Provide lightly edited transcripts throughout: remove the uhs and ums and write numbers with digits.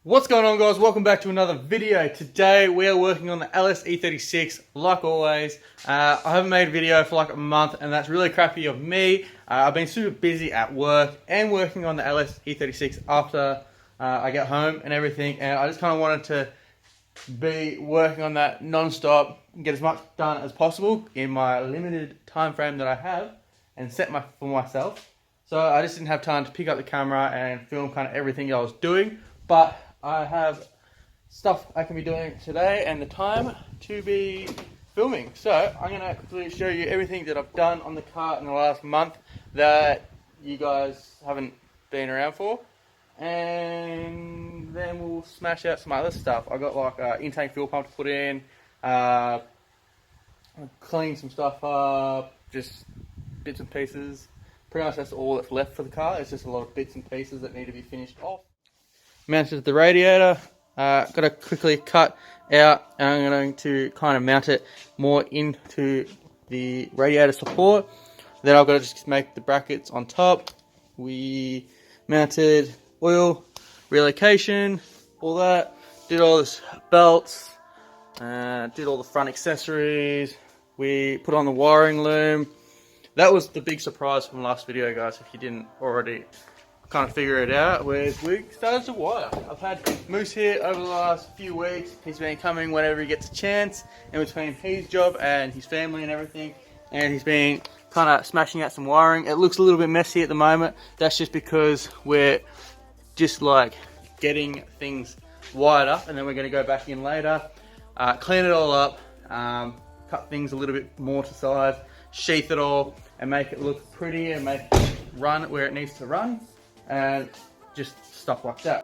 What's going on, guys? Welcome back to another video. Today we are working on the LS1 like always. I haven't made a video for like a month and that's really crappy of me. I've been super busy at work and working on the LS1 after I get home and everything, and I just kind of wanted to be working on that non-stop and get as much done as possible in my limited time frame that I have and set for myself. So I just didn't have time to pick up the camera and film kind of everything I was doing, but I have stuff I can be doing today and the time to be filming. So I'm going to quickly show you everything that I've done on the car in the last month that you guys haven't been around for. And then we'll smash out some other stuff. I got like an intank fuel pump to put in, clean some stuff up, just bits and pieces. Pretty much that's all that's left for the car. It's just a lot of bits and pieces that need to be finished off. Mounted the radiator, got to quickly cut out, and I'm going to kind of mount it more into the radiator support. Then I've got to just make the brackets on top. We mounted oil, relocation, all that, did all this belts, did all the front accessories, we put on the wiring loom. That was the big surprise from last video, guys, if you didn't already kind of figure it out, where we started to wire. I've had Moose here over the last few weeks. He's been coming whenever he gets a chance in between his job and his family and everything, and he's been kind of smashing out some wiring. It looks a little bit messy at the moment. That's just because we're just like getting things wired up, and then we're going to go back in later, clean it all up, cut things a little bit more to size, sheath it all and make it look pretty and make it run where it needs to run, and just stuff like that.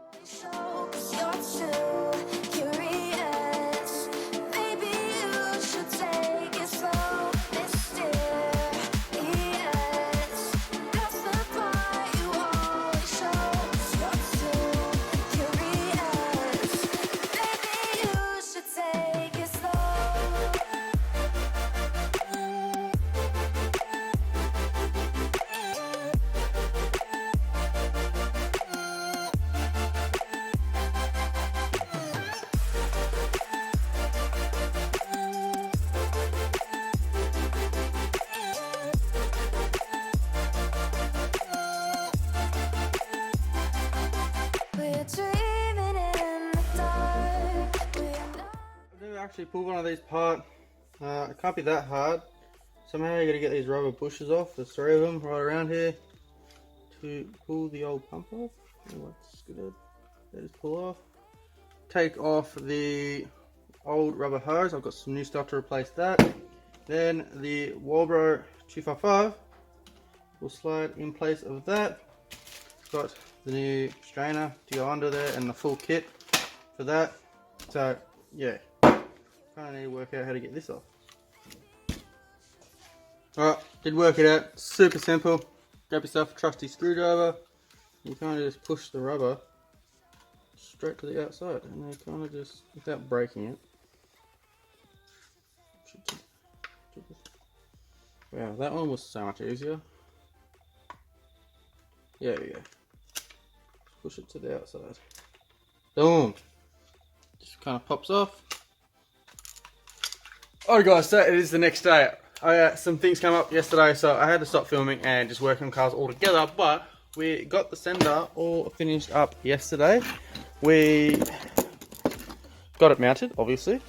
Actually pull one of these apart. It can't be that hard. Somehow you got to get these rubber bushes off. There's 3 of them right around here to pull the old pump off. What's good? They just pull off. Take off the old rubber hose. I've got some new stuff to replace that. Then the walbro 255 will slide in place of that. It's got the new strainer to go under there and the full kit for that. So yeah. I need to work out how to get this off. Alright, did work it out. Super simple. Grab yourself a trusty screwdriver. You kind of just push the rubber straight to the outside, and then kind of just, without breaking it. Wow, that one was so much easier. There we go. Push it to the outside. Boom. Just kind of pops off. Alright guys, so it is the next day. Some things came up yesterday, so I had to stop filming and just work on cars all together, but we got the sender all finished up yesterday. We got it mounted, obviously.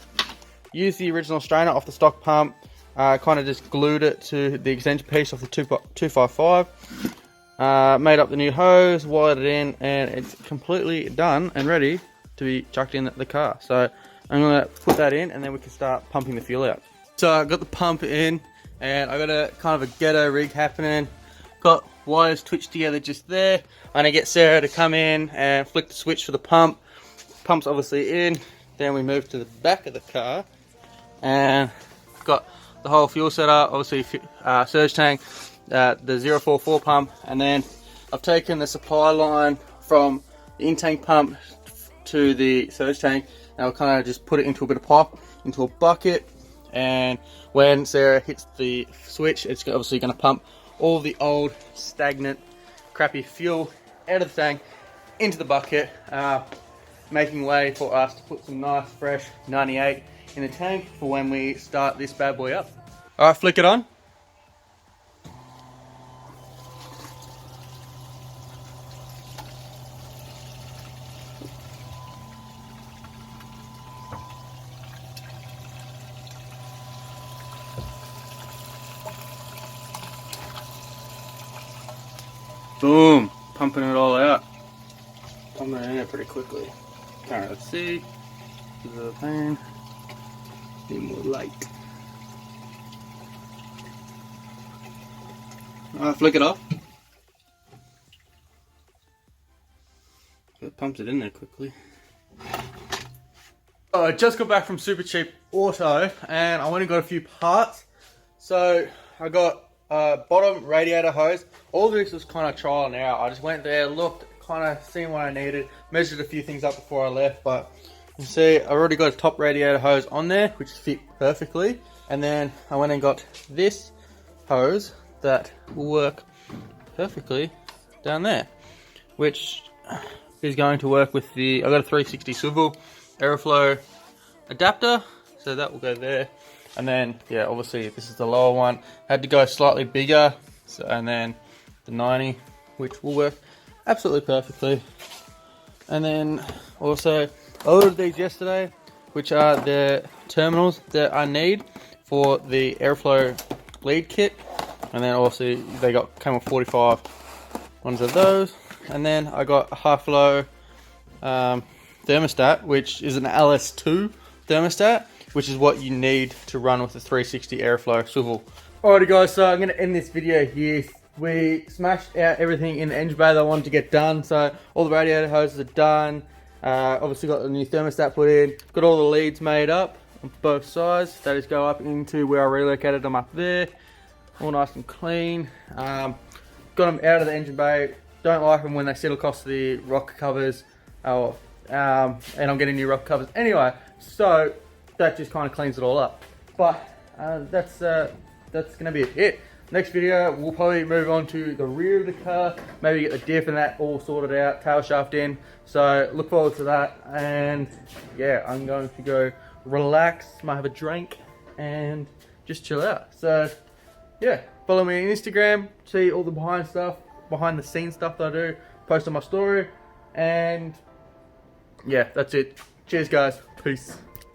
Used the original strainer off the stock pump, kind of just glued it to the extension piece of the 255. Made up the new hose, wired it in, and it's completely done and ready to be chucked in the car. So I'm going to put that in and then we can start pumping the fuel out. So I got the pump in and I got a kind of a ghetto rig happening. Got wires twitched together just there. I'm going to get Sarah to come in and flick the switch for the pump. Pump's obviously in. Then we move to the back of the car and got the whole fuel setup, obviously surge tank, the 044 pump, and then I've taken the supply line from the intank pump to the surge tank. And I'll kind of just put it into a bit of pipe, into a bucket, and when Sarah hits the switch, it's obviously going to pump all the old, stagnant, crappy fuel out of the tank into the bucket. making way for us to put some nice fresh 98 in the tank for when we start this bad boy up. Alright, flick it on. Boom, pumping it all out. Pumping it in there pretty quickly. Alright, let's see. The fan. Need more light. Alright, flick it off. It pumps it in there quickly. I just got back from Super Cheap Auto and I went and got a few parts. So I got bottom radiator hose. All this was kind of trial and error. I just went there, looked, kind of seen what I needed, measured a few things up before I left, but you see I already got a top radiator hose on there which fit perfectly, and then I went and got this hose that will work perfectly down there, which is going to work with the, I got a 360 swivel airflow adapter, so that will go there. And then, yeah, obviously this is the lower one. Had to go slightly bigger, so, and then the 90, which will work absolutely perfectly. And then also, I ordered these yesterday, which are the terminals that I need for the airflow lead kit. And then also they came with 45 ones of those. And then I got a high flow thermostat, which is an LS1 thermostat, which is what you need to run with the 360 airflow swivel. Alrighty guys, so I'm going to end this video here. We smashed out everything in the engine bay that I wanted to get done. So all the radiator hoses are done. Obviously got the new thermostat put in. Got all the leads made up on both sides. They just go up into where I relocated them up there. All nice and clean. Got them out of the engine bay. Don't like them when they sit across the rocker covers. And I'm getting new rocker covers anyway. So that just kind of cleans it all up. But that's gonna be it. Next video we'll probably move on to the rear of the car, maybe get the diff and that all sorted out, tail shaft in. So look forward to that, and yeah, I'm going to go relax, might have a drink and just chill out. So yeah, follow me on Instagram, see all the behind the scenes stuff that I do, post on my story, and yeah, that's it. Cheers guys, peace.